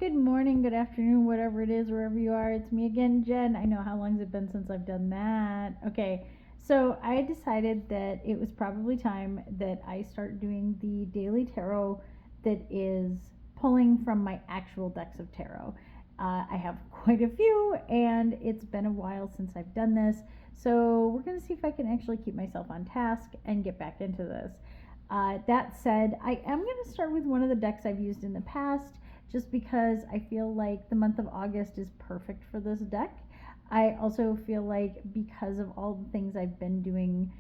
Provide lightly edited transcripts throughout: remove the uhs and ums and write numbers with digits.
Good morning, good afternoon, whatever it is, wherever you are. It's me again, Jen. I know how long has it been since I've done that. Okay, so I decided that it was probably time that I start doing the daily tarot that is pulling from my actual decks of tarot. I have quite a few, and it's been a while since I've done this. So we're going to see if I can actually keep myself on task and get back into this. That said, I am going to start with one of the decks I've used in the past just because I feel like the month of August is perfect for this deck. I also feel like because of all the things I've been doing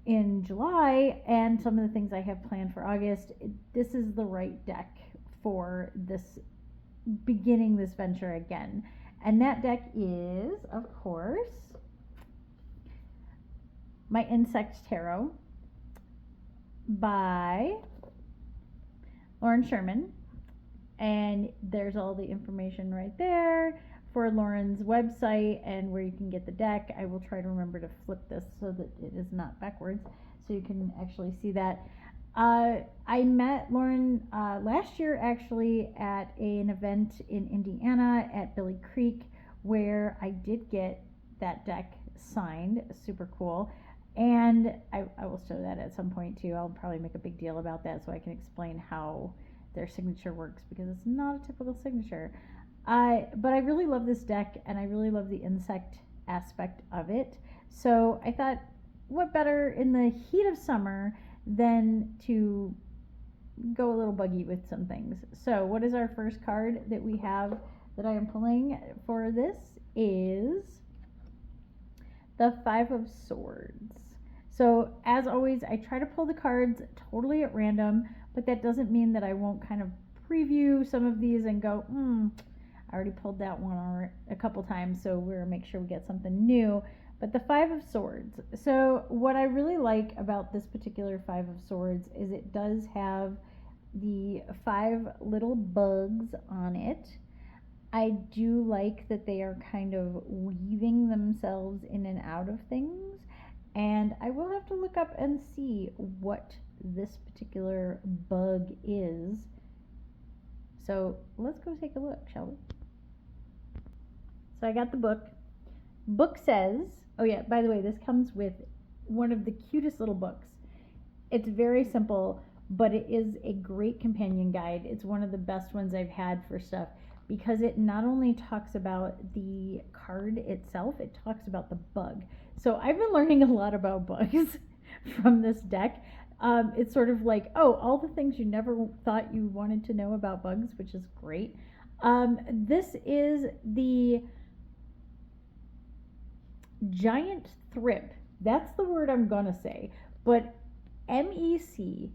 in July and some of the things I have planned for August, this is the right deck for this beginning this venture again. And that deck is, of course, my Insect Tarot by Loren Sherman. And there's all the information right there for Loren's website and where you can get the deck. I will try to remember to flip this so that it is not backwards so you can actually see that. I met Loren last year actually at an event in Indiana at Billy Creek where I did get that deck signed. Super cool. And I will show that at some point too. I'll probably make a big deal about that so I can explain how their signature works because it's not a typical signature. But I really love this deck and I really love the insect aspect of it. So I thought, what better in the heat of summer than to go a little buggy with some things. So what is our first card that we have that I am pulling for this is the Five of Swords. So as always, I try to pull the cards totally at random, but that doesn't mean that I won't kind of preview some of these and go, I already pulled that one a couple times, so we're gonna make sure we get something new. But the Five of Swords. So what I really like about this particular Five of Swords is it does have the 5 little bugs on it. I do like that they are kind of weaving themselves in and out of things. And I will have to look up and see what this particular bug is. So let's go take a look, shall we? So I got the book. Book says, oh yeah, by the way, this comes with one of the cutest little books. It's very simple, but it is a great companion guide. It's one of the best ones I've had for stuff because it not only talks about the card itself, it talks about the bug. So I've been learning a lot about bugs from this deck. It's sort of like, all the things you never thought you wanted to know about bugs, which is great. This is the giant thrip. That's the word I'm gonna say, but MECYNOTHRIPS.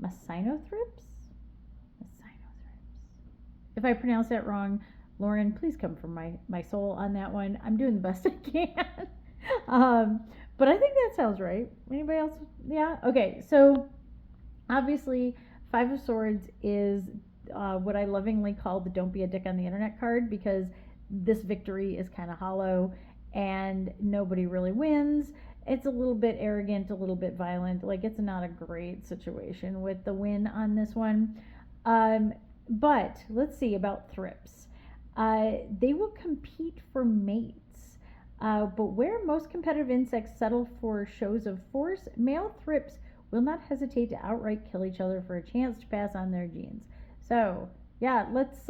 Mesinothrips? If I pronounce that wrong, Loren, please come from my soul on that one. I'm doing the best I can. But I think that sounds right. Anybody else? Yeah? Okay, so obviously, Five of Swords is what I lovingly call the Don't Be a Dick on the Internet card because this victory is kind of hollow and nobody really wins. It's a little bit arrogant, a little bit violent. Like, it's not a great situation with the win on this one. But let's see about thrips. They will compete for mates. But where most competitive insects settle for shows of force, male thrips will not hesitate to outright kill each other for a chance to pass on their genes. So, yeah, let's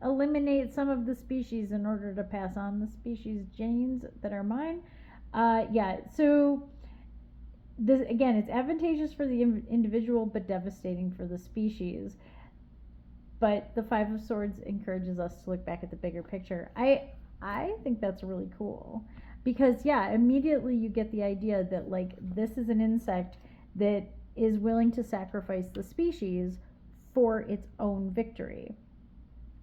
eliminate some of the species in order to pass on the species genes that are mine. So this again, it's advantageous for the individual but devastating for the species. But the Five of Swords encourages us to look back at the bigger picture. I think that's really cool because immediately you get the idea that like this is an insect that is willing to sacrifice the species for its own victory.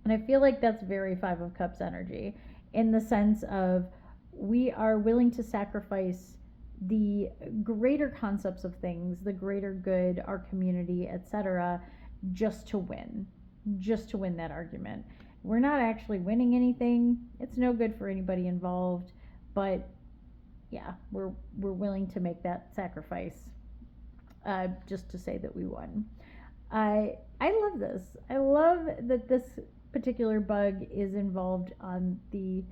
And I feel like that's very Five of Cups energy in the sense of we are willing to sacrifice the greater concepts of things, the greater good, our community, etc., just to win that argument. We're not actually winning anything. It's no good for anybody involved, but we're willing to make that sacrifice just to say that we won. I love this. I love that this particular bug is involved on the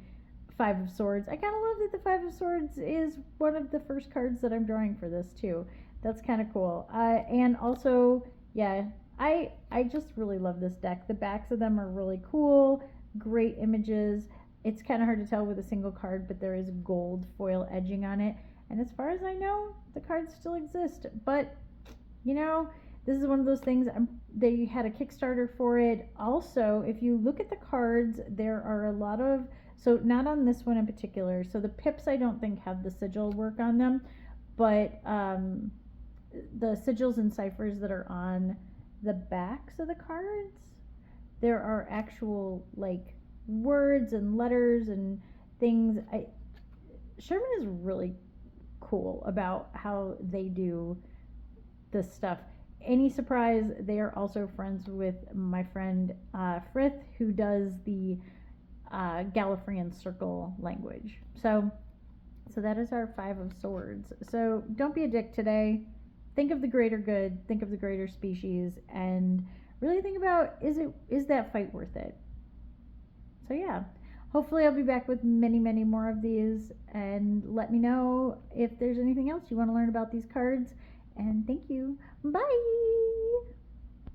Five of Swords. I kind of love that the Five of Swords is one of the first cards that I'm drawing for this too. That's kind of cool. And also, yeah, I just really love this deck. The backs of them are really cool. Great images. It's kind of hard to tell with a single card, but there is gold foil edging on it. And as far as I know, the cards still exist. But, you know, this is one of those things. They had a Kickstarter for it. Also, if you look at the cards, there are a lot of, so not on this one in particular. So the pips I don't think have the sigil work on them, but the sigils and ciphers that are on the backs of the cards, there are actual like words and letters and things. Sherman is really cool about how they do this stuff. Any surprise, they are also friends with my friend Frith, who does the Gallifreyan circle language. So that is our Five of Swords. So don't be a dick today. Think of the greater good, think of the greater species, and really think about, is that fight worth it? So yeah, hopefully I'll be back with many, many more of these, and let me know if there's anything else you want to learn about these cards. And thank you. Bye!